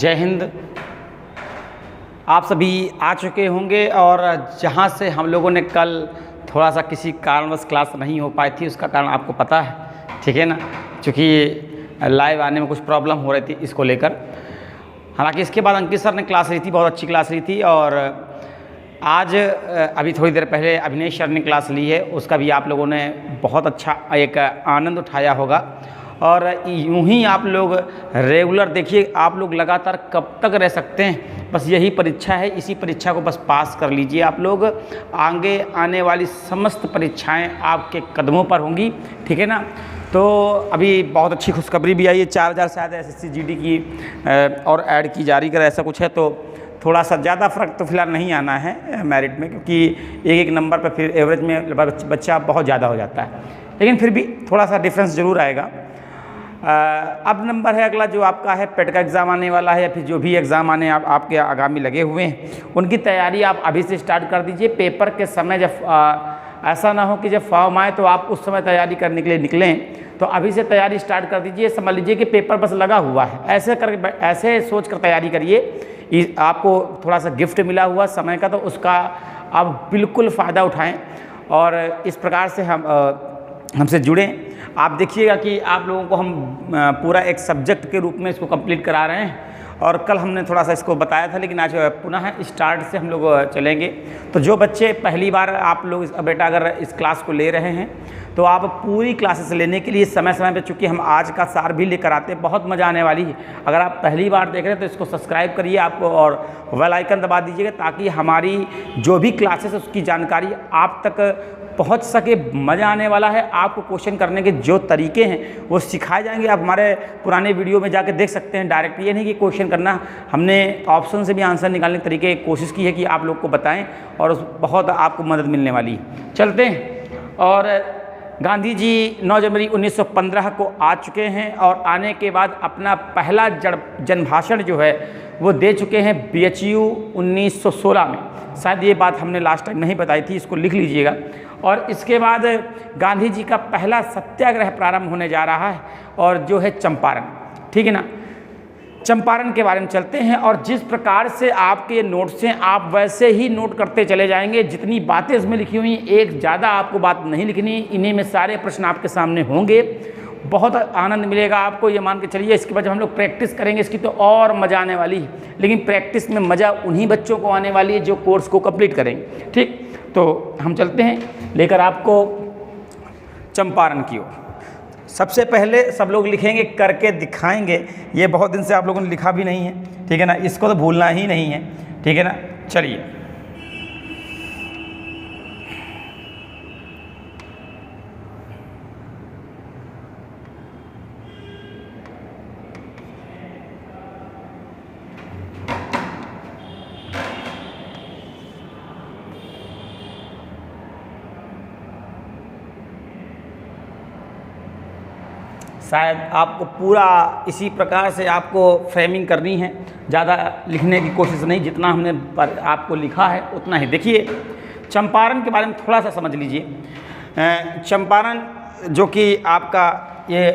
जय हिंद। आप सभी आ चुके होंगे और जहाँ से हम लोगों ने कल थोड़ा सा किसी कारणवश क्लास नहीं हो पाई थी उसका कारण आपको पता है, ठीक है ना, क्योंकि लाइव आने में कुछ प्रॉब्लम हो रही थी इसको लेकर। हालांकि इसके बाद अंकित सर ने क्लास ली थी, बहुत अच्छी क्लास ली थी। और आज अभी थोड़ी देर पहले अभिनेश सर ने क्लास ली है, उसका भी आप लोगों ने बहुत अच्छा एक आनंद उठाया होगा। और यूं ही आप लोग रेगुलर देखिए, आप लोग लगातार कब तक रह सकते हैं, बस यही परीक्षा है, इसी परीक्षा को बस पास कर लीजिए आप लोग। आगे आने वाली समस्त परीक्षाएं आपके कदमों पर होंगी, ठीक है ना। तो अभी बहुत अच्छी खुशखबरी भी आई है, 4000 शायद एसएससी जीडी की और ऐड की जारी कर ऐसा कुछ है। तो थोड़ा सा ज़्यादा फ़र्क तो फिलहाल नहीं आना है मेरिट में, क्योंकि एक एक नंबर पर फिर एवरेज में बच्चा बहुत ज़्यादा हो जाता है, लेकिन फिर भी थोड़ा सा डिफरेंस ज़रूर आएगा। अब नंबर है अगला जो आपका है पेट का एग्ज़ाम आने वाला है, या फिर जो भी एग्ज़ाम आने आपके आगामी लगे हुए हैं उनकी तैयारी आप अभी से स्टार्ट कर दीजिए। पेपर के समय जब ऐसा ना हो कि जब फॉर्म आए तो आप उस समय तैयारी करने के लिए निकलें, तो अभी से तैयारी स्टार्ट कर दीजिए। समझ लीजिए कि पेपर बस लगा हुआ है, ऐसे सोच कर तैयारी करिए। आपको थोड़ा सा गिफ्ट मिला हुआ समय का, तो उसका आप बिल्कुल फ़ायदा उठाएँ और इस प्रकार से हमसे जुड़ें। आप देखिएगा कि आप लोगों को हम पूरा एक सब्जेक्ट के रूप में इसको कंप्लीट करा रहे हैं, और कल हमने थोड़ा सा इसको बताया था, लेकिन आज पुनः स्टार्ट से हम लोग चलेंगे। तो जो बच्चे पहली बार आप लोग बेटा अगर इस क्लास को ले रहे हैं तो आप पूरी क्लासेस लेने के लिए समय समय पे, चूँकि हम आज का सार भी लेकर आते हैं, बहुत मज़ा आने वाली है। अगर आप पहली बार देख रहे हैं तो इसको सब्सक्राइब करिए आपको और बेल आइकन दबा दीजिएगा, ताकि हमारी जो भी क्लासेस उसकी जानकारी आप तक पहुंच सके। मज़ा आने वाला है। आपको क्वेश्चन करने के जो तरीके हैं वो सिखाए जाएंगे। आप हमारे पुराने वीडियो में जाकर देख सकते हैं डायरेक्ट। ये नहीं कि क्वेश्चन करना, हमने ऑप्शन से भी आंसर निकालने के तरीके की कोशिश की है कि आप लोग को बताएं, और बहुत आपको मदद मिलने वाली है। चलते हैं। और गांधी जी 9 जनवरी 1915 को आ चुके हैं, और आने के बाद अपना पहला जनभाषण जो है वो दे चुके हैं BHU 1916 में। शायद ये बात हमने लास्ट टाइम नहीं बताई थी, इसको लिख लीजिएगा। और इसके बाद गांधी जी का पहला सत्याग्रह प्रारंभ होने जा रहा है, और जो है चंपारण, ठीक है ना। चंपारण के बारे में चलते हैं, और जिस प्रकार से आपके ये नोट्स हैं आप वैसे ही नोट करते चले जाएंगे। जितनी बातें इसमें लिखी हुई हैं, एक ज़्यादा आपको बात नहीं लिखनी, इन्हीं में सारे प्रश्न आपके सामने होंगे। बहुत आनंद मिलेगा आपको, ये मान के चलिए। इसके बाद जब हम लोग प्रैक्टिस करेंगे इसकी तो और मज़ा आने वाली है, लेकिन प्रैक्टिस में मज़ा उन्हीं बच्चों को आने वाली है जो कोर्स को कंप्लीट करेंगे, ठीक। तो हम चलते हैं लेकर आपको चंपारण की ओर। सबसे पहले सब लोग लिखेंगे, करके दिखाएंगे। ये बहुत दिन से आप लोगों ने लिखा भी नहीं है, ठीक है ना, इसको तो भूलना ही नहीं है, ठीक है ना। चलिए, शायद आपको पूरा इसी प्रकार से आपको फ्रेमिंग करनी है, ज़्यादा लिखने की कोशिश नहीं, जितना हमने आपको लिखा है उतना ही। देखिए, चंपारण के बारे में थोड़ा सा समझ लीजिए। चंपारण जो कि आपका ये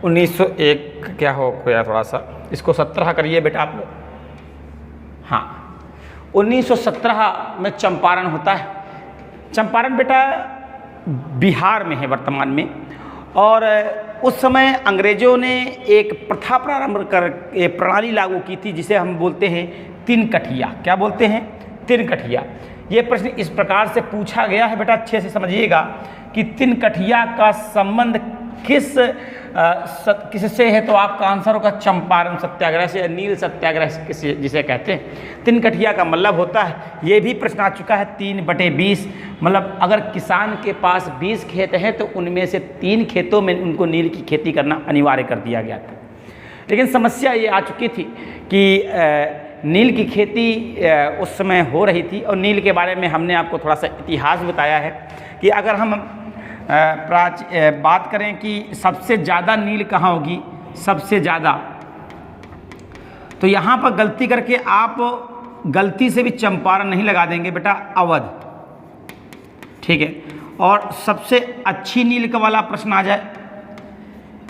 1901 क्या हो गया, थोड़ा सा इसको 17 करिए बेटा आप लोग। हाँ, 1917 में चंपारण होता है। चंपारण बेटा बिहार में है वर्तमान में, और उस समय अंग्रेज़ों ने एक प्रथा प्रारंभ कर प्रणाली लागू की थी, जिसे हम बोलते हैं तिनकठिया। क्या बोलते हैं? तिनकठिया। ये प्रश्न इस प्रकार से पूछा गया है बेटा, अच्छे से समझिएगा कि तिनकठिया का संबंध किससे है, तो आपका आंसर होगा चंपारण सत्याग्रह से, नील सत्याग्रह जिसे कहते हैं। तिनकठिया का मतलब होता है, ये भी प्रश्न आ चुका है, 3/20। मतलब अगर किसान के पास 20 खेत हैं तो उनमें से 3 खेतों में उनको नील की खेती करना अनिवार्य कर दिया गया था। लेकिन समस्या ये आ चुकी थी कि नील की खेती उस समय हो रही थी, और नील के बारे में हमने आपको थोड़ा सा इतिहास बताया है कि अगर हम बात करें कि सबसे ज़्यादा नील कहाँ होगी, सबसे ज़्यादा, तो यहाँ पर गलती करके आप गलती से भी चंपारण नहीं लगा देंगे बेटा, अवध, ठीक है। और सबसे अच्छी नील का वाला प्रश्न आ जाए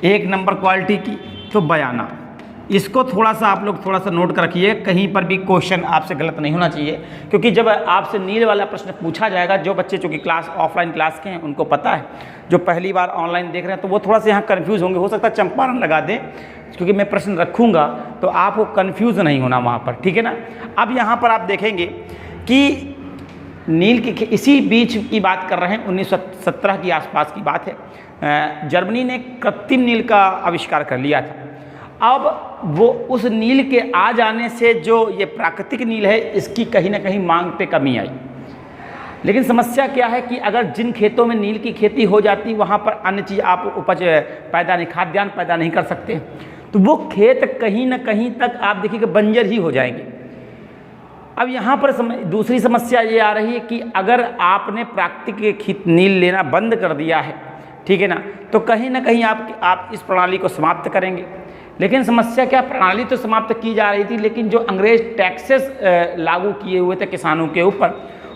1 नंबर क्वालिटी की, तो बयाना, इसको थोड़ा सा आप लोग थोड़ा सा नोट कर रखिए, कहीं पर भी क्वेश्चन आपसे गलत नहीं होना चाहिए, क्योंकि जब आपसे नील वाला प्रश्न पूछा जाएगा, जो बच्चे चूँकि क्लास ऑफलाइन क्लास के हैं उनको पता है, जो पहली बार ऑनलाइन देख रहे हैं तो वो थोड़ा सा यहाँ कन्फ्यूज़ होंगे, हो सकता है चंपारण लगा दें, क्योंकि मैं प्रश्न रखूँगा तो आपको कन्फ्यूज़ नहीं होना वहाँ पर, ठीक है ना। अब यहाँ पर आप देखेंगे कि नील की इसी बीच की बात कर रहे हैं, 1917 की आसपास की बात है, जर्मनी ने कृत्रिम नील का आविष्कार कर लिया था। अब वो उस नील के आ जाने से जो ये प्राकृतिक नील है, इसकी कहीं ना कहीं मांग पे कमी आई। लेकिन समस्या क्या है कि अगर जिन खेतों में नील की खेती हो जाती, वहाँ पर अन्य चीज़ आप उपज पैदा नहीं, खाद्यान्न पैदा नहीं कर सकते, तो वो खेत कहीं ना कहीं तक आप देखिए कि बंजर ही हो जाएंगे। अब यहाँ पर दूसरी समस्या ये आ रही है कि अगर आपने प्राकृतिक नील लेना बंद कर दिया है, ठीक है ना, तो कहीं ना कहीं आप इस प्रणाली को समाप्त करेंगे। लेकिन समस्या क्या, प्रणाली तो समाप्त की जा रही थी, लेकिन जो अंग्रेज टैक्सेस लागू किए हुए थे किसानों के ऊपर,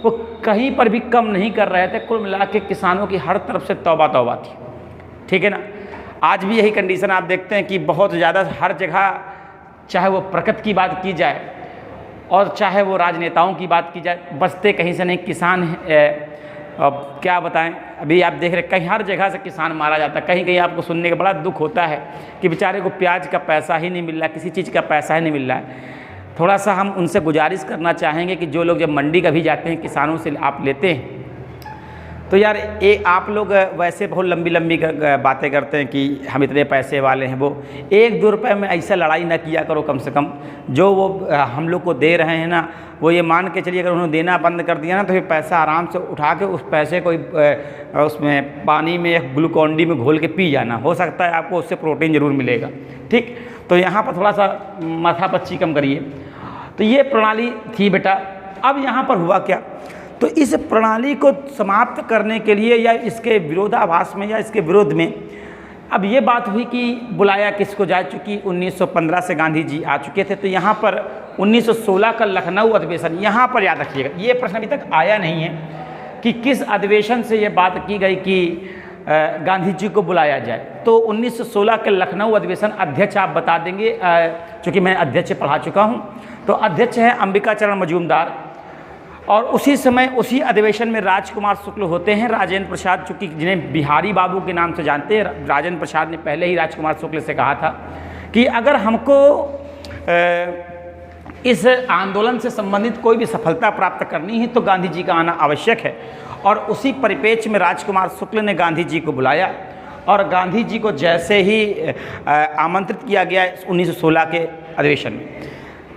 वो कहीं पर भी कम नहीं कर रहे थे। कुल मिला के किसानों की हर तरफ से तौबा तौबा थी, ठीक है ना। आज भी यही कंडीशन आप देखते हैं कि बहुत ज़्यादा हर जगह, चाहे वो प्रकृति की बात की जाए और चाहे वो राजनेताओं की बात की जाए, बचते कहीं से नहीं किसान हैं। अब क्या बताएं, अभी आप देख रहे कहीं हर जगह से किसान मारा जाता है। कहीं कहीं आपको सुनने का बड़ा दुख होता है कि बेचारे को प्याज का पैसा ही नहीं मिल रहा है, किसी चीज़ का पैसा ही नहीं मिल रहा है। थोड़ा सा हम उनसे गुजारिश करना चाहेंगे कि जो लोग जब मंडी कभी जाते हैं, किसानों से आप लेते हैं, तो यार आप लोग वैसे बहुत लंबी लंबी बातें करते हैं कि हम इतने पैसे वाले हैं, वो 1-2 रुपये में ऐसा लड़ाई ना किया करो। कम से कम जो वो हम लोग को दे रहे हैं ना, वो ये मान के चलिए अगर उन्होंने देना बंद कर दिया ना, तो फिर पैसा आराम से उठा के उस पैसे को उसमें पानी में या ग्लूकॉन डी में घोल के पी जाना, हो सकता है आपको उससे प्रोटीन ज़रूर मिलेगा, ठीक। तो यहाँ पर थोड़ा सा माथापच्ची कम करिए। तो ये प्रणाली थी बेटा। अब यहाँ पर हुआ क्या, तो इस प्रणाली को समाप्त करने के लिए या इसके विरोधाभास में या इसके विरोध में अब ये बात हुई कि बुलाया किसको जाए, चूँकि 1915 से गांधी जी आ चुके थे। तो यहाँ पर 1916 का लखनऊ अधिवेशन, यहाँ पर याद रखिएगा, ये प्रश्न अभी तक आया नहीं है कि किस अधिवेशन से ये बात की गई कि गांधी जी को बुलाया जाए। तो 1916 के लखनऊ अधिवेशन अध्यक्ष आप बता देंगे, चूँकि मैं अध्यक्ष पढ़ा चुका हूँ। तो अध्यक्ष हैं अंबिकाचरण मजूमदार, और उसी समय उसी अधिवेशन में राजकुमार शुक्ल होते हैं। राजेंद्र प्रसाद, चूँकि जिन्हें बिहारी बाबू के नाम से जानते हैं, राजेंद्र प्रसाद ने पहले ही राजकुमार शुक्ल से कहा था कि अगर हमको इस आंदोलन से संबंधित कोई भी सफलता प्राप्त करनी है तो गांधी जी का आना आवश्यक है। और उसी परिप्रेक्ष्य में राजकुमार शुक्ल ने गांधी जी को बुलाया, और गांधी जी को जैसे ही आमंत्रित किया गया 1916 के अधिवेशन में,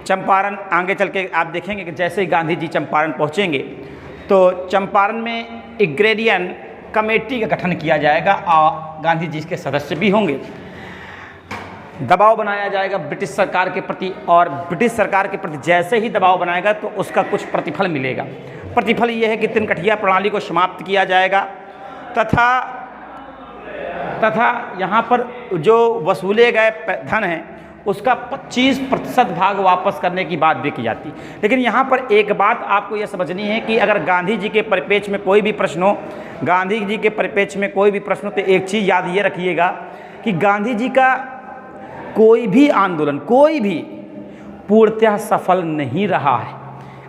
चंपारण आगे चल के आप देखेंगे कि जैसे ही गांधी जी चंपारण पहुंचेंगे तो चंपारण में एग्रेरियन कमेटी का गठन किया जाएगा और गांधी जी के सदस्य भी होंगे। दबाव बनाया जाएगा ब्रिटिश सरकार के प्रति, और ब्रिटिश सरकार के प्रति जैसे ही दबाव बनाएगा तो उसका कुछ प्रतिफल मिलेगा। प्रतिफल ये है कि तिनकठिया प्रणाली को समाप्त किया जाएगा, तथा यहाँ पर जो वसूले गए धन हैं उसका 25% भाग वापस करने की बात भी की जाती। लेकिन यहाँ पर एक बात आपको यह समझनी है कि अगर गांधी जी के परिप्रेक्ष्य में कोई भी प्रश्न हो, गांधी जी के परिप्रेक्ष्य में कोई भी प्रश्न हो, तो एक चीज़ याद ये रखिएगा कि गांधी जी का कोई भी आंदोलन, कोई भी पूर्णतः सफल नहीं रहा है।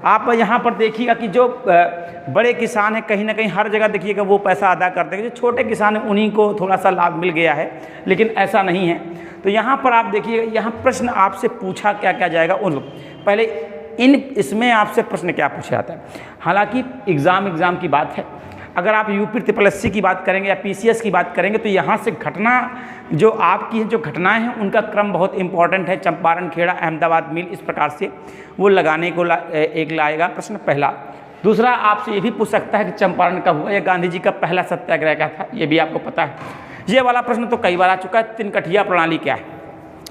आप यहाँ पर देखिएगा कि जो बड़े किसान हैं कहीं ना कहीं हर जगह देखिएगा वो पैसा अदा करते हैं, जो छोटे किसान हैं उन्हीं को थोड़ा सा लाभ मिल गया है, लेकिन ऐसा नहीं है। तो यहाँ पर आप देखिएगा, यहाँ प्रश्न आपसे पूछा क्या क्या जाएगा उन पहले इसमें आपसे प्रश्न क्या पूछा जाता है। हालांकि एग्ज़ाम की बात है, अगर आप यूपी SSC की बात करेंगे या PCS की बात करेंगे तो यहाँ से घटना जो आपकी जो घटनाएं हैं उनका क्रम बहुत इंपॉर्टेंट है। चंपारण, खेड़ा, अहमदाबाद मिल, इस प्रकार से वो लगाने को एक लाएगा प्रश्न पहला। दूसरा आपसे ये भी पूछ सकता है कि चंपारण कब हुआ या गांधी जी का पहला सत्याग्रह क्या था, ये भी आपको पता है। ये वाला प्रश्न तो कई बार आ चुका है, तिनकठिया प्रणाली क्या है,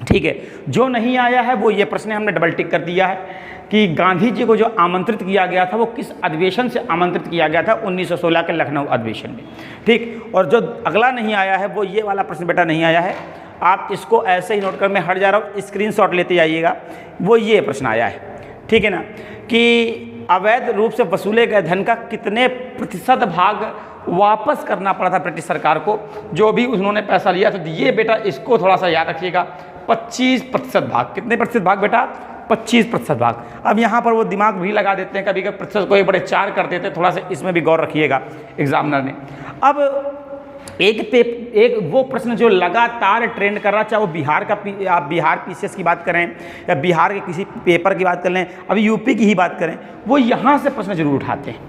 ठीक है। जो नहीं आया है वो ये प्रश्न हमने डबल टिक कर दिया है कि गांधी जी को जो आमंत्रित किया गया था वो किस अधिवेशन से आमंत्रित किया गया था, 1916 के लखनऊ अधिवेशन में, ठीक। और जो अगला नहीं आया है वो ये वाला प्रश्न बेटा नहीं आया है, आप इसको ऐसे ही नोट कर, मैं हट जा रहा हूँ, स्क्रीनशॉट लेते जाइएगा। वो ये प्रश्न आया है, ठीक है ना, कि अवैध रूप से वसूले गए धन का कितने प्रतिशत भाग वापस करना पड़ा था ब्रिटिश सरकार को, जो भी उन्होंने पैसा लिया था। ये बेटा इसको थोड़ा सा याद रखिएगा, 25% भाग। कितने प्रतिशत भाग बेटा? 25% भाग। अब यहाँ पर वो दिमाग भी लगा देते हैं, कभी कभी प्रतिशत को बड़े 4 कर देते हैं, थोड़ा सा इसमें भी गौर रखिएगा एग्जामिनर ने। अब एक वो प्रश्न जो लगातार ट्रेंड कर रहा, चाहे वो बिहार का आप बिहार पीसीएस की बात करें या बिहार के किसी पेपर की बात कर लें, अभी यूपी की ही बात करें, वो यहाँ से प्रश्न जरूर उठाते हैं।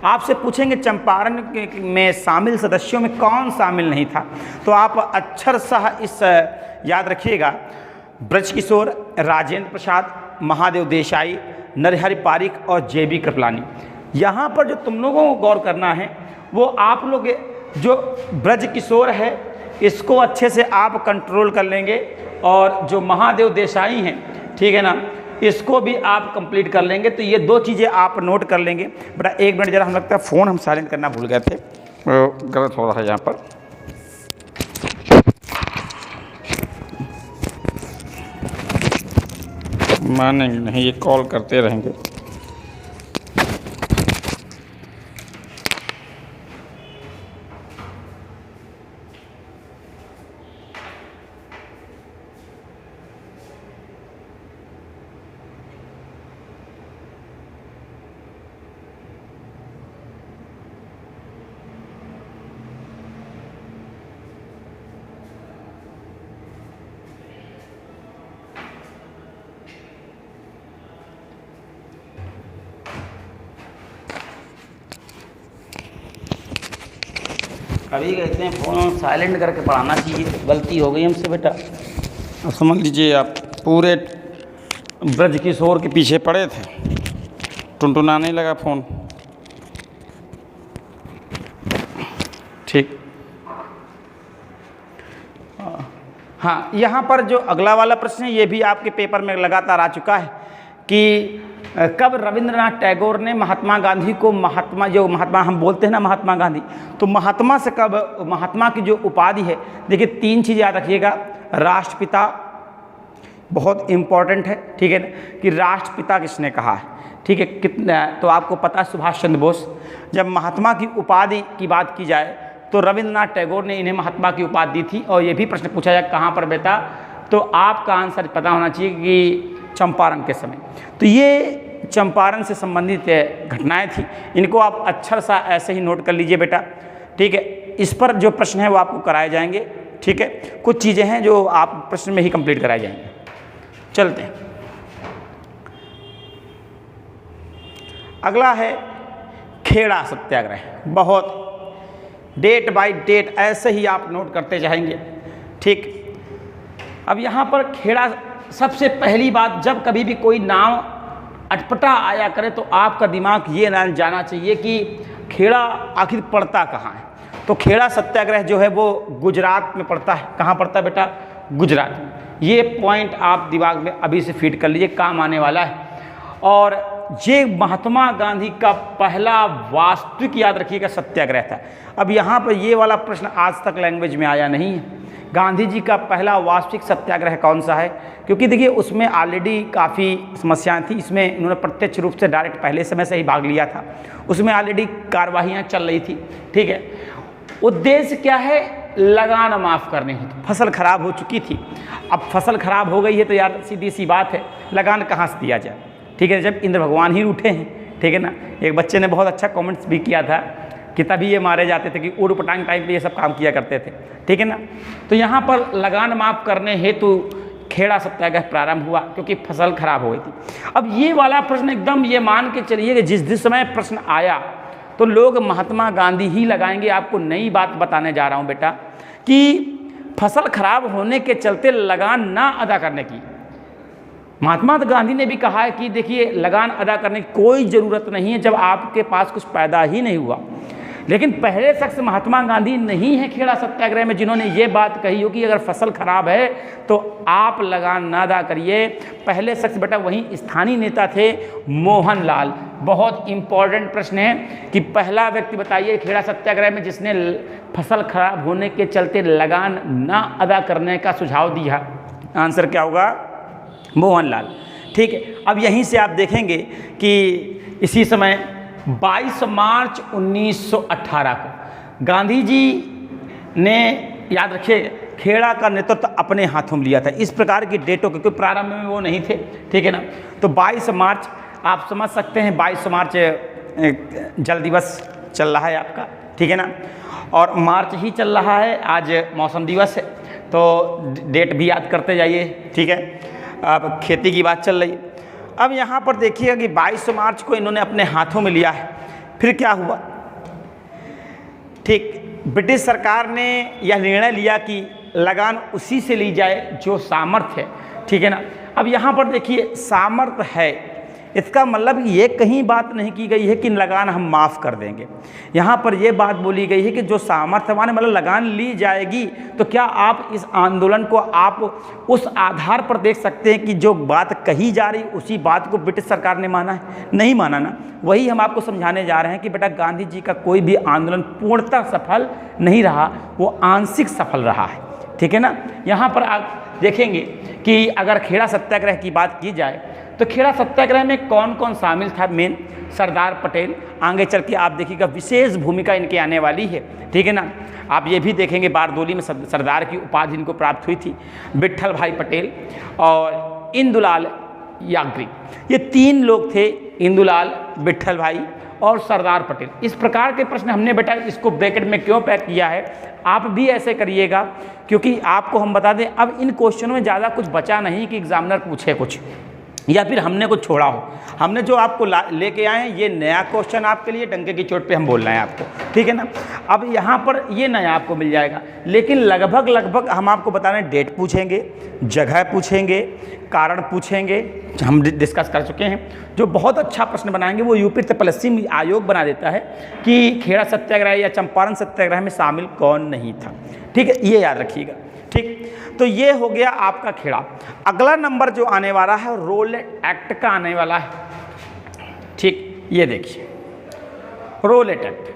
आपसे पूछेंगे चंपारण में शामिल सदस्यों में कौन शामिल नहीं था, तो आप अक्षरशः इस याद रखिएगा, ब्रजकिशोर, राजेंद्र प्रसाद, महादेव देसाई, नरहरि पारिक और जेबी कृपलानी। यहाँ पर जो तुम लोगों को गौर करना है वो आप लोग जो ब्रजकिशोर है इसको अच्छे से आप कंट्रोल कर लेंगे, और जो महादेव देसाई हैं, ठीक है ना, इसको भी आप कंप्लीट कर लेंगे। तो ये 2 चीज़ें आप नोट कर लेंगे। बेटा 1 मिनट जरा, हम लगता है फ़ोन हम साइलेंट करना भूल गए थे, गलत हो रहा है यहाँ पर। मानेंगे नहीं, ये कॉल करते रहेंगे। कभी कहते हैं फ़ोन साइलेंट करके पढ़ाना चाहिए, गलती हो गई हमसे बेटा। अब समझ लीजिए आप पूरे ब्रजकिशोर के पीछे पड़े थे, टुनटुनाने लगा फ़ोन। ठीक, हाँ, यहाँ पर जो अगला वाला प्रश्न है ये भी आपके पेपर में लगातार आ चुका है कि कब रविंद्रनाथ टैगोर ने महात्मा गांधी को महात्मा हम बोलते हैं ना महात्मा गांधी, तो महात्मा से कब, महात्मा की जो उपाधि है, देखिए 3 चीज़ याद रखिएगा। राष्ट्रपिता बहुत इम्पॉर्टेंट है, ठीक है ना, कि राष्ट्रपिता किसने कहा है, ठीक है, कितना, तो आपको पता है सुभाष चंद्र बोस। जब महात्मा की उपाधि की बात की जाए तो रविंद्रनाथ टैगोर ने इन्हें महात्मा की उपाधि दी थी। और ये भी प्रश्न पूछा जाए कहाँ पर बेटा, तो आपका आंसर पता होना चाहिए कि चंपारण के समय। तो ये चंपारण से संबंधित घटनाएं थी, इनको आप अक्षर सा ऐसे ही नोट कर लीजिए बेटा, ठीक है। इस पर जो प्रश्न है वो आपको कराए जाएंगे, ठीक है। कुछ चीज़ें हैं जो आप प्रश्न में ही कंप्लीट कराए जाएंगे। चलते हैं, अगला है खेड़ा सत्याग्रह। बहुत डेट बाय डेट ऐसे ही आप नोट करते जाएंगे, ठीक। अब यहाँ पर खेड़ा, सबसे पहली बात, जब कभी भी कोई नाम अटपटा आया करे तो आपका दिमाग ये ना जाना चाहिए कि खेड़ा आखिर पड़ता कहाँ है। तो खेड़ा सत्याग्रह जो है वो गुजरात में पड़ता है। कहाँ पड़ता है बेटा? गुजरात में। ये पॉइंट आप दिमाग में अभी से फीड कर लीजिए, काम आने वाला है। और ये महात्मा गांधी का पहला वास्तविक, याद रखिएगा, सत्याग्रह था। अब यहाँ पर ये वाला प्रश्न आज तक लैंग्वेज में आया नहीं है, गांधी जी का पहला वास्तविक सत्याग्रह कौन सा है, क्योंकि देखिए उसमें ऑलरेडी काफ़ी समस्याएं थी। इसमें इन्होंने प्रत्यक्ष रूप से डायरेक्ट पहले समय से ही भाग लिया था, उसमें ऑलरेडी कार्रवाइयाँ चल रही थी, ठीक है। उद्देश्य क्या है? लगान माफ़ करनी है। फसल खराब हो चुकी थी, अब फसल खराब हो गई है तो यार सीधी सी बात है, लगान कहाँ से दिया जाए, ठीक है। जब इंद्र भगवान ही रूठे हैं, ठीक है ना। एक बच्चे ने बहुत अच्छा कमेंट्स भी किया था कि तभी ये मारे जाते थे कि ऊट पटांग टाइम पे ये सब काम किया करते थे, ठीक है ना। तो यहाँ पर लगान माफ़ करने हेतु खेड़ा सत्याग्रह प्रारंभ हुआ क्योंकि फसल खराब हो गई थी। अब ये वाला प्रश्न एकदम ये मान के चलिए कि जिस समय प्रश्न आया तो लोग महात्मा गांधी ही लगाएंगे। आपको नई बात बताने जा रहा हूँ बेटा कि फसल खराब होने के चलते लगान ना अदा करने की, महात्मा गांधी ने भी कहा है कि देखिए लगान अदा करने की कोई ज़रूरत नहीं है जब आपके पास कुछ पैदा ही नहीं हुआ। लेकिन पहले शख्स महात्मा गांधी नहीं है खेड़ा सत्याग्रह में जिन्होंने ये बात कही हो कि अगर फसल खराब है तो आप लगान ना अदा करिए। पहले शख्स बेटा वहीं स्थानीय नेता थे मोहनलाल। बहुत इंपॉर्टेंट प्रश्न है कि पहला व्यक्ति बताइए खेड़ा सत्याग्रह में जिसने फसल खराब होने के चलते लगान ना अदा करने का सुझाव दिया। आंसर क्या होगा? मोहनलाल, ठीक है। अब यहीं से आप देखेंगे कि इसी समय 22 मार्च 1918 को गांधी जी ने, याद रखिए, खेड़ा का नेतृत्व अपने हाथों में लिया था। इस प्रकार की डेटों के, क्योंकि प्रारंभ में वो नहीं थे, ठीक है ना। तो 22 मार्च आप समझ सकते हैं, 22 मार्च जल दिवस चल रहा है आपका, ठीक है ना, और मार्च ही चल रहा है, आज मौसम दिवस है, तो डेट भी याद करते जाइए, ठीक है। अब खेती की बात चल रही है। अब यहाँ पर देखिएगा कि 22 मार्च को इन्होंने अपने हाथों में लिया है। फिर क्या हुआ, ठीक, ब्रिटिश सरकार ने यह निर्णय लिया कि लगान उसी से ली जाए जो सामर्थ्य है, ठीक है ना। अब यहाँ पर देखिए सामर्थ्य है, इसका मतलब ये कहीं बात नहीं की गई है कि लगान हम माफ़ कर देंगे। यहाँ पर ये बात बोली गई है कि जो सामर्थ्य माने मतलब लगान ली जाएगी, तो क्या आप इस आंदोलन को आप उस आधार पर देख सकते हैं कि जो बात कही जा रही उसी बात को ब्रिटिश सरकार ने माना है? नहीं माना ना। वही हम आपको समझाने जा रहे हैं कि बेटा गांधी जी का कोई भी आंदोलन पूर्णतः सफल नहीं रहा, वो आंशिक सफल रहा है, ठीक है ना। यहाँ पर आप देखेंगे कि अगर खेड़ा सत्याग्रह की बात की जाए तो खेड़ा सत्याग्रह में कौन कौन शामिल था? मेन सरदार पटेल, आगे चल के आप देखिएगा विशेष भूमिका इनकी आने वाली है, ठीक है ना। आप ये भी देखेंगे बारदोली में सरदार की उपाधि इनको प्राप्त हुई थी। विट्ठल भाई पटेल और इंदुलाल याग्री, ये 3 लोग थे, इंदुलाल, विट्ठल भाई और सरदार पटेल। इस प्रकार के प्रश्न हमने बेटा इसको ब्रैकेट में क्यों पैक किया है, आप भी ऐसे करिएगा, क्योंकि आपको हम बता दें अब इन क्वेश्चनों में ज़्यादा कुछ बचा नहीं कि एग्जामिनर पूछे कुछ या फिर हमने कुछ छोड़ा हो। हमने जो आपको लेके आए हैं ये नया क्वेश्चन आपके लिए, डंके की चोट पे हम बोल रहे हैं आपको, ठीक है ना। अब यहाँ पर ये नया आपको मिल जाएगा, लेकिन लगभग हम आपको बता रहे हैं डेट पूछेंगे, जगह पूछेंगे, कारण पूछेंगे, हम डिस्कस कर चुके हैं। जो बहुत अच्छा प्रश्न बनाएंगे वो यूपी तपस्वी आयोग बना देता है कि खेड़ा सत्याग्रह या चंपारण सत्याग्रह में शामिल कौन नहीं था, ठीक है, ये याद रखिएगा, ठीक। तो ये हो गया आपका खेड़ा। अगला नंबर जो आने वाला है रोलेट एक्ट का आने वाला है, ठीक। ये देखिए रोलेट एक्ट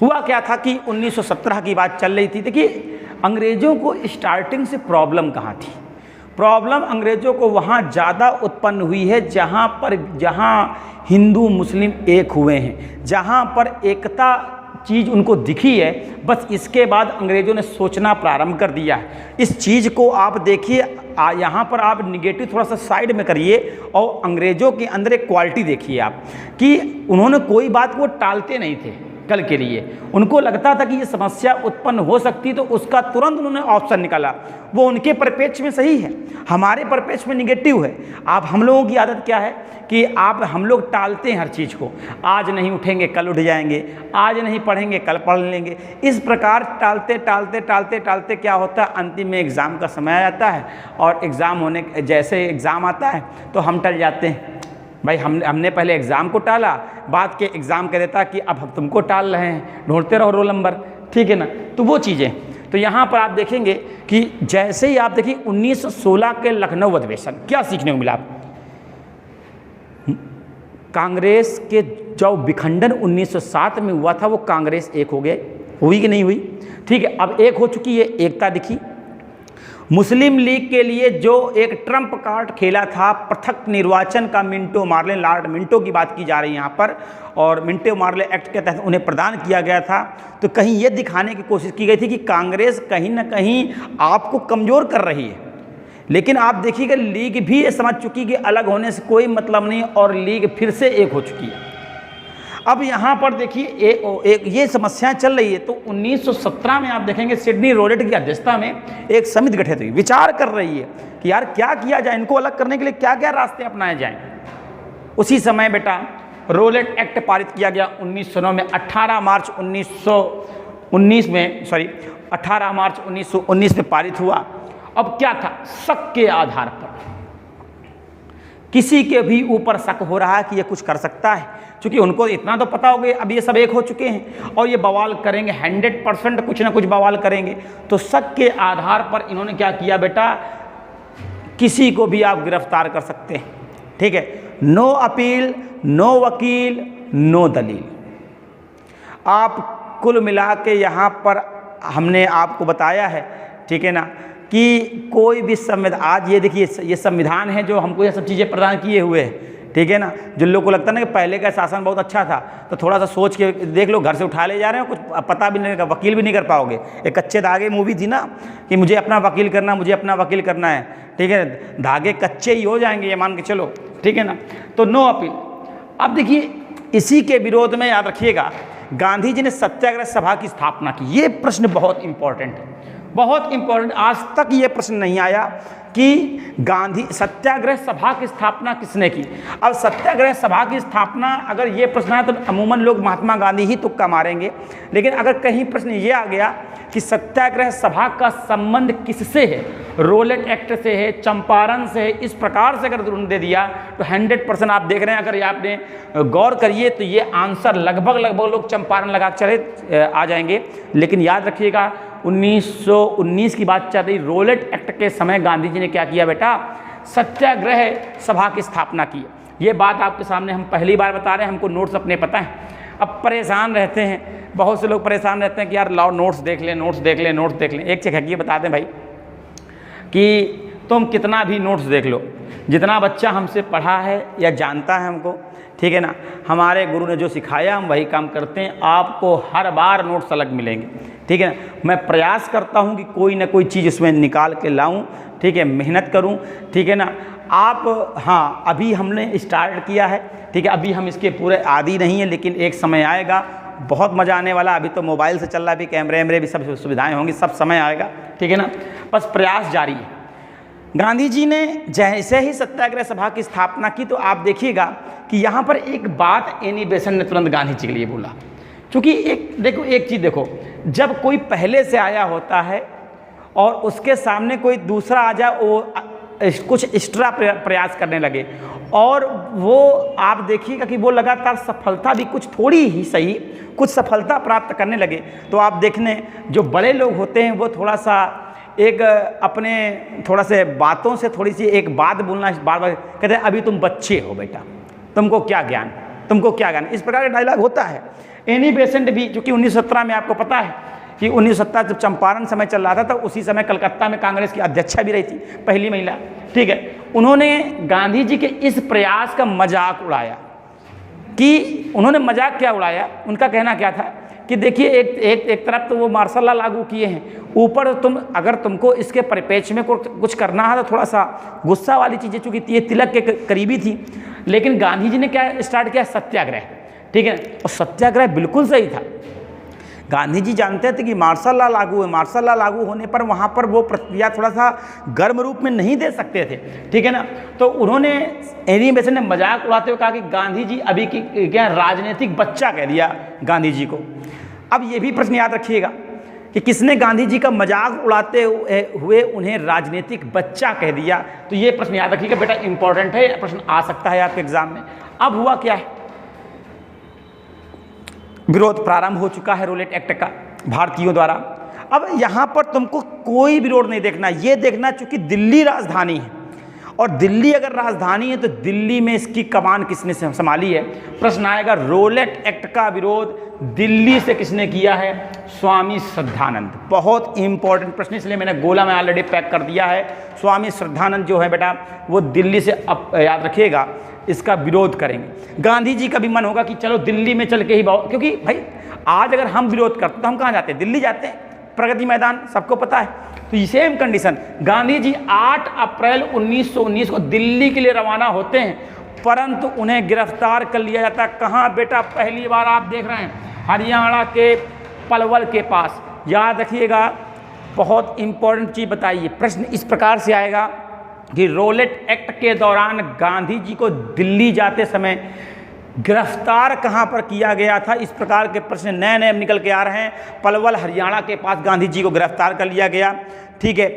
हुआ क्या था कि 1917 की बात चल रही थी। देखिए अंग्रेज़ों को स्टार्टिंग से प्रॉब्लम कहाँ थी? प्रॉब्लम अंग्रेज़ों को वहाँ ज़्यादा उत्पन्न हुई है जहाँ हिंदू मुस्लिम एक हुए हैं, जहाँ पर एकता चीज़ उनको दिखी है, बस इसके बाद अंग्रेज़ों ने सोचना प्रारंभ कर दिया है। इस चीज़ को आप देखिए, यहाँ पर आप निगेटिव थोड़ा सा साइड में करिए और अंग्रेज़ों के अंदर एक क्वालिटी देखिए आप कि उन्होंने कोई बात को टालते नहीं थे कल के लिए। उनको लगता था कि ये समस्या उत्पन्न हो सकती तो उसका तुरंत उन्होंने ऑप्शन निकाला। वो उनके परिप्रेक्ष्य में सही है, हमारे परिप्रेक्ष्य में निगेटिव है। आप हम लोगों की आदत क्या है कि हम लोग टालते हैं हर चीज़ को, आज नहीं उठेंगे कल उठ जाएंगे, आज नहीं पढ़ेंगे कल पढ़ लेंगे। इस प्रकार टालते क्या होता है, अंतिम में एग्ज़ाम का समय आ जाता है और एग्ज़ाम होने जैसे एग्ज़ाम आता है तो हम टल जाते हैं। भाई हमने पहले एग्ज़ाम को टाला, बाद के एग्ज़ाम कह देता कि अब हम तुमको टाल रहे हैं, ढूंढते रहो रोल नंबर, ठीक है ना। तो वो चीज़ें, तो यहाँ पर आप देखेंगे कि जैसे ही आप देखिए 1916 के लखनऊ अधिवेशन क्या सीखने को मिला। कांग्रेस के जो विखंडन 1907 में हुआ था वो कांग्रेस एक हो गए, हुई कि नहीं हुई, ठीक है। अब एक हो चुकी है, एकता दिखी। मुस्लिम लीग के लिए जो एक ट्रम्प कार्ड खेला था पृथक निर्वाचन का, मिंटो मार्ले, लॉर्ड मिंटो की बात की जा रही है यहाँ पर, और मिंटो मार्ले एक्ट के तहत उन्हें प्रदान किया गया था। तो कहीं ये दिखाने की कोशिश की गई थी कि कांग्रेस कहीं ना कहीं आपको कमज़ोर कर रही है, लेकिन आप देखिएगा लीग भी ये समझ चुकी कि अलग होने से कोई मतलब नहीं और लीग फिर से एक हो चुकी है। अब यहाँ पर देखिए एक ये समस्याएं चल रही है। तो 1917 में आप देखेंगे सिडनी रोलेट की अध्यक्षता में एक समिति गठित हुई, विचार कर रही है कि यार क्या किया जाए, इनको अलग करने के लिए क्या क्या रास्ते अपनाए जाएं। उसी समय बेटा रोलेट एक्ट पारित किया गया 1909 में। 18 मार्च 1919 में पारित हुआ। अब क्या था, शक के आधार पर किसी के भी ऊपर शक हो रहा है कि ये कुछ कर सकता है, क्योंकि उनको इतना तो पता हो गया अब ये सब एक हो चुके हैं और ये बवाल करेंगे, 100% कुछ ना कुछ बवाल करेंगे। तो शक के आधार पर इन्होंने क्या किया बेटा, किसी को भी आप गिरफ्तार कर सकते हैं, ठीक है। नो अपील, नो वकील, नो दलील। आप कुल मिला के यहाँ पर हमने आपको बताया है, ठीक है ना, कि कोई भी संविधान, आज ये देखिए ये संविधान है जो हमको ये सब चीज़ें प्रदान किए हुए हैं, ठीक है ना। जिन लोगों को लगता है ना कि पहले का शासन बहुत अच्छा था, तो थोड़ा सा सोच के देख लो, घर से उठा ले जा रहे हो, कुछ पता भी नहीं, वकील भी नहीं कर पाओगे। एक कच्चे धागे मूवी थी ना कि मुझे अपना वकील करना, मुझे अपना वकील करना है, ठीक है, धागे कच्चे ही हो जाएंगे ये मान के चलो, ठीक है ना। तो नो अपील। अब देखिए इसी के विरोध में याद रखिएगा गांधी जी ने सत्याग्रह सभा की स्थापना की। ये प्रश्न बहुत इंपॉर्टेंट है, बहुत इंपॉर्टेंट। आज तक ये प्रश्न नहीं आया कि गांधी सत्याग्रह सभा की स्थापना किसने की। अब सत्याग्रह सभा की स्थापना अगर ये प्रश्न है तो अमूमन लोग महात्मा गांधी ही तुक्का मारेंगे, लेकिन अगर कहीं प्रश्न ये आ गया कि सत्याग्रह सभा का संबंध किससे है, रोलेट एक्ट से है, चंपारण से है, इस प्रकार से अगर उन्होंने दे दिया तो 100% आप देख रहे हैं, अगर ये आपने गौर करिए तो ये आंसर लगभग लोग चंपारण लगा चले आ जाएंगे। लेकिन याद रखिएगा 1919 की बात चल रही, रोलेट एक्ट के समय गांधी जी ने क्या किया बेटा, सत्याग्रह सभा की स्थापना की। ये बात आपके सामने हम पहली बार बता रहे हैं, हमको नोट्स अपने पता हैं। अब परेशान रहते हैं, बहुत से लोग परेशान रहते हैं कि यार लाओ नोट्स देख लें, नोट्स देख लें, नोट्स देख लें। एक चीज़ है कि बता दें भाई कि तुम कितना भी नोट्स देख लो, जितना बच्चा हमसे पढ़ा है या जानता है हमको, ठीक है ना, हमारे गुरु ने जो सिखाया हम वही काम करते हैं। आपको हर बार नोट्स अलग मिलेंगे, ठीक है ना। मैं प्रयास करता हूं कि कोई ना कोई चीज़ उसमें निकाल के लाऊं, ठीक है, मेहनत करूं, ठीक है ना। आप हाँ अभी हमने स्टार्ट किया है, ठीक है, अभी हम इसके पूरे आदी नहीं है, लेकिन एक समय आएगा बहुत मज़ा आने वाला। अभी तो मोबाइल से चल रहा है, अभी कैमरे वैमरे भी सब सुविधाएँ होंगी, सब समय आएगा, ठीक है ना। बस प्रयास जारी है। गांधी जी ने जैसे ही सत्याग्रह सभा की स्थापना की तो आप देखिएगा कि यहाँ पर एक बात एनी बेसेंट ने तुरंत गांधी जी के लिए बोला। क्योंकि एक चीज़ देखो, जब कोई पहले से आया होता है और उसके सामने कोई दूसरा आ जाए, वो कुछ एक्स्ट्रा प्रयास करने लगे और वो आप देखिएगा कि वो लगातार सफलता भी कुछ थोड़ी ही सही कुछ सफलता प्राप्त करने लगे, तो आप देखने जो बड़े लोग होते हैं वो थोड़ा सा एक अपने थोड़ा से बातों से थोड़ी सी एक बात बोलना बार बार कहते हैं, अभी तुम बच्चे हो बेटा, तुमको क्या ज्ञान, तुमको क्या ज्ञान, इस प्रकार का डायलॉग होता है। एनी बेसेंट भी, चूँकि 1917 में आपको पता है कि 1917 जब चंपारण समय चल रहा था तो उसी समय कलकत्ता में कांग्रेस की अध्यक्षा भी रही थी, पहली महिला, ठीक है। उन्होंने गांधी जी के इस प्रयास का मजाक उड़ाया। कि उन्होंने मजाक क्या उड़ाया, उनका कहना क्या था कि देखिए एक तरफ तो वो मार्शल लॉ लागू किए हैं, ऊपर तुम अगर तुमको इसके परिप्रेक्ष्य में कुछ करना है तो थोड़ा सा गुस्सा वाली चीज़ें, चूँकि ये तिलक के करीबी थी। लेकिन गांधी जी ने क्या स्टार्ट किया, सत्याग्रह, ठीक है, और सत्याग्रह बिल्कुल सही था। गांधी जी जानते थे कि मार्शल लॉ लागू है, मार्शल लॉ लागू होने पर वहाँ पर वो प्रतिक्रिया थोड़ा सा गर्म रूप में नहीं दे सकते थे, ठीक है ना। तो उन्होंने एनी बेसेंट ने मजाक उड़ाते हुए कहा कि गांधी जी अभी की क्या राजनीतिक बच्चा कह दिया गांधी जी को। अब ये भी प्रश्न याद रखिएगा कि किसने गांधी जी का मजाक उड़ाते हुए उन्हें राजनीतिक बच्चा कह दिया, तो ये प्रश्न याद रखिएगा बेटा, इंपॉर्टेंट है, प्रश्न आ सकता है आपके एग्जाम में। अब हुआ क्या है, विरोध प्रारंभ हो चुका है रोलेट एक्ट का भारतीयों द्वारा। अब यहाँ पर तुमको कोई विरोध नहीं देखना, ये देखना चूंकि दिल्ली राजधानी है और दिल्ली अगर राजधानी है तो दिल्ली में इसकी कमान किसने संभाली है। प्रश्न आएगा रोलेट एक्ट का विरोध दिल्ली से किसने किया है, स्वामी श्रद्धानंद। बहुत इंपॉर्टेंट प्रश्न, इसलिए मैंने गोला में ऑलरेडी पैक कर दिया है। स्वामी श्रद्धानंद जो है बेटा वो दिल्ली से, अब याद रखिएगा, इसका विरोध करेंगे। गांधी जी का भी मन होगा कि चलो दिल्ली में चल के ही, क्योंकि भाई आज अगर हम विरोध करते तो हम कहाँ जाते हैं, दिल्ली जाते हैं, प्रगति मैदान, सबको पता है। तो सेम कंडीशन, गांधी जी 8 अप्रैल 1919 को दिल्ली के लिए रवाना होते हैं, परंतु उन्हें गिरफ्तार कर लिया जाता है। कहाँ बेटा, पहली बार आप देख रहे हैं हरियाणा के पलवल के पास। याद रखिएगा, बहुत इंपॉर्टेंट चीज़ बताइए, प्रश्न इस प्रकार से आएगा कि रोलेट एक्ट के दौरान गांधी जी को दिल्ली जाते समय गिरफ्तार कहाँ पर किया गया था। इस प्रकार के प्रश्न नए नए निकल के आ रहे हैं। पलवल हरियाणा के पास गांधी जी को गिरफ्तार कर लिया गया, ठीक है।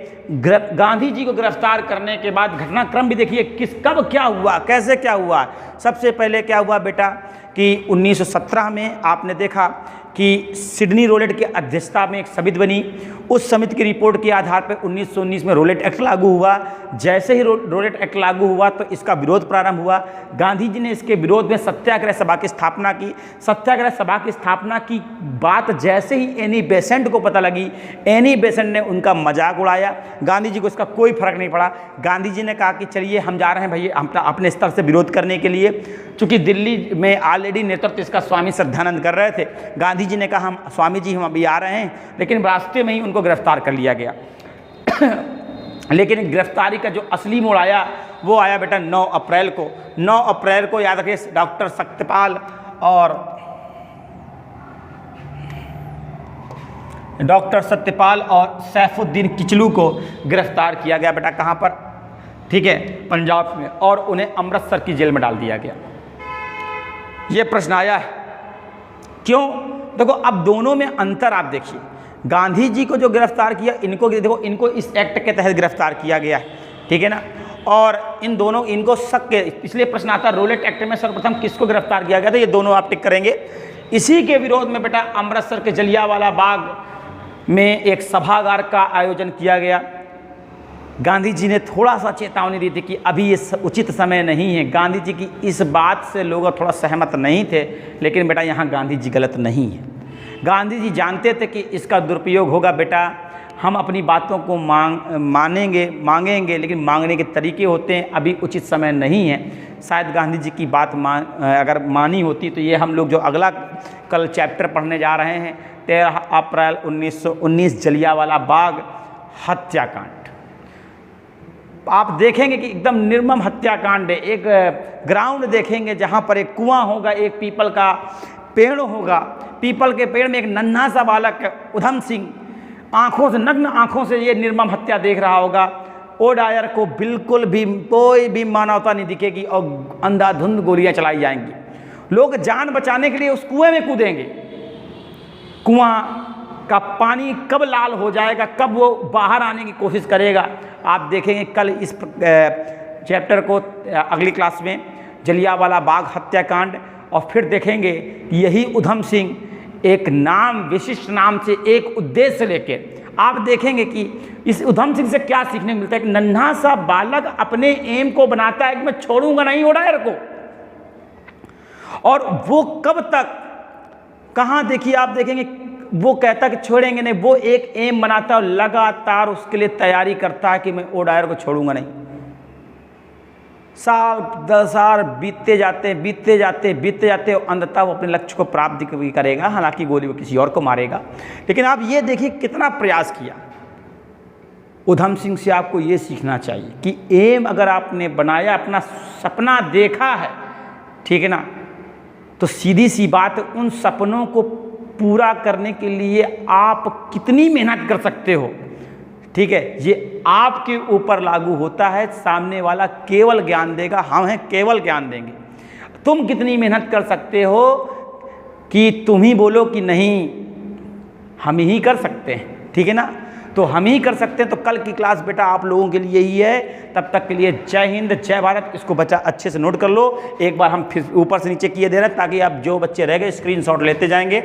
गांधी जी को गिरफ्तार करने के बाद घटनाक्रम भी देखिए, कब क्या हुआ, कैसे क्या हुआ। सबसे पहले क्या हुआ बेटा कि 1917 में आपने देखा कि सिडनी रोलेट की अध्यक्षता में एक समिति बनी। उस समिति की रिपोर्ट के आधार पर 1919 में रोलेट एक्ट लागू हुआ। जैसे ही रोलेट एक्ट लागू हुआ तो इसका विरोध प्रारंभ हुआ। गांधी जी ने इसके विरोध में सत्याग्रह सभा की स्थापना की। सत्याग्रह सभा की स्थापना की बात जैसे ही एनी बेसेंट को पता लगी, एनी बेसेंट ने उनका मजाक मजाक उड़ाया। गांधी जी को इसका कोई फर्क नहीं पड़ा। गांधी जी ने कहा कि चलिए हम जा रहे हैं भैया हम अपने स्तर से विरोध करने के लिए, चूँकि दिल्ली में ऑलरेडी नेतृत्व इसका स्वामी श्रद्धानंद कर रहे थे। गांधी जी ने कहा हम स्वामी जी हम अभी आ रहे हैं, लेकिन रास्ते में ही उनको गिरफ्तार कर लिया गया। लेकिन गिरफ्तारी का जो असली मोड़ आया वो आया बेटा 9 अप्रैल को। 9 अप्रैल को याद रखिए डॉक्टर सत्यपाल और सैफुद्दीन किचलू को गिरफ्तार किया गया बेटा, कहाँ पर, ठीक है, पंजाब में, और उन्हें अमृतसर की जेल में डाल दिया गया। ये प्रश्न आया है क्यों? देखो अब दोनों में अंतर आप देखिए। गांधी जी को जो गिरफ्तार किया, इनको देखो, इनको इस एक्ट के तहत गिरफ्तार किया गया है, ठीक है ना, और इन दोनों इनको शक के, इसलिए प्रश्न आता है रोलेट एक्ट में सर्वप्रथम किसको गिरफ्तार किया गया था, ये दोनों आप टिक करेंगे। इसी के विरोध में बेटा अमृतसर के जलियांवाला बाग में एक सभागार का आयोजन किया गया। गांधी जी ने थोड़ा सा चेतावनी दी थी कि अभी ये उचित समय नहीं है। गांधी जी की इस बात से लोग थोड़ा सहमत नहीं थे, लेकिन बेटा यहाँ गांधी जी गलत नहीं है। गांधी जी जानते थे कि इसका दुरुपयोग होगा बेटा, हम अपनी बातों को मांगेंगे, लेकिन मांगने के तरीके होते हैं, अभी उचित समय नहीं है। शायद गांधी जी की बात अगर मानी होती तो ये हम लोग जो अगला कल चैप्टर पढ़ने जा रहे हैं 13 अप्रैल 1919 जलियांवाला बाग हत्याकांड, आप देखेंगे कि एकदम निर्मम हत्याकांड है। एक ग्राउंड देखेंगे जहाँ पर एक कुआं होगा, एक पीपल का पेड़ होगा, पीपल के पेड़ में एक नन्हा सा बालक उधम सिंह आँखों से, नग्न आँखों से ये निर्मम हत्या देख रहा होगा। ओडायर को बिल्कुल भी कोई भी मानवता नहीं दिखेगी और अंधाधुंध गोलियां चलाई जाएंगी। लोग जान बचाने के लिए उस कुएं में कूदेंगे। कुआं का पानी कब लाल हो जाएगा, कब वो बाहर आने की कोशिश करेगा, आप देखेंगे कल इस चैप्टर को अगली क्लास में, जलियांवाला बाग हत्याकांड। और फिर देखेंगे यही उधम सिंह एक नाम, विशिष्ट नाम से एक उद्देश्य लेके, आप देखेंगे कि इस उधम सिंह से क्या सीखने मिलता है कि नन्हा सा बालक अपने एम को बनाता है कि मैं छोड़ूंगा नहीं ओडायर को, और वो कब तक, कहाँ देखिए आप देखेंगे वो कहता कि छोड़ेंगे नहीं, वो एक एम बनाता है और लगातार उसके लिए तैयारी करता है कि मैं ओडायर को छोड़ूंगा नहीं। साल 10 साल बीतते जाते और अंततः वो अपने लक्ष्य को प्राप्त भी करेगा, हालांकि गोली वो किसी और को मारेगा। लेकिन आप ये देखिए कितना प्रयास किया उधम सिंह से। आपको ये सीखना चाहिए कि एम अगर आपने बनाया, अपना सपना देखा है, ठीक है ना, तो सीधी सी बात, उन सपनों को पूरा करने के लिए आप कितनी मेहनत कर सकते हो, ठीक है, ये आपके ऊपर लागू होता है। सामने वाला केवल ज्ञान देगा, हम हैं केवल ज्ञान देंगे। तुम कितनी मेहनत कर सकते हो कि तुम ही बोलो कि नहीं हम ही कर सकते हैं, ठीक है ना, तो हम ही कर सकते हैं। तो कल की क्लास बेटा आप लोगों के लिए ही है। तब तक के लिए जय हिंद, जय भारत। इसको बच्चा अच्छे से नोट कर लो। एक बार हम फिर ऊपर से नीचे किए दे रहे हैं ताकि आप जो बच्चे रह गए स्क्रीनशॉट लेते जाएंगे।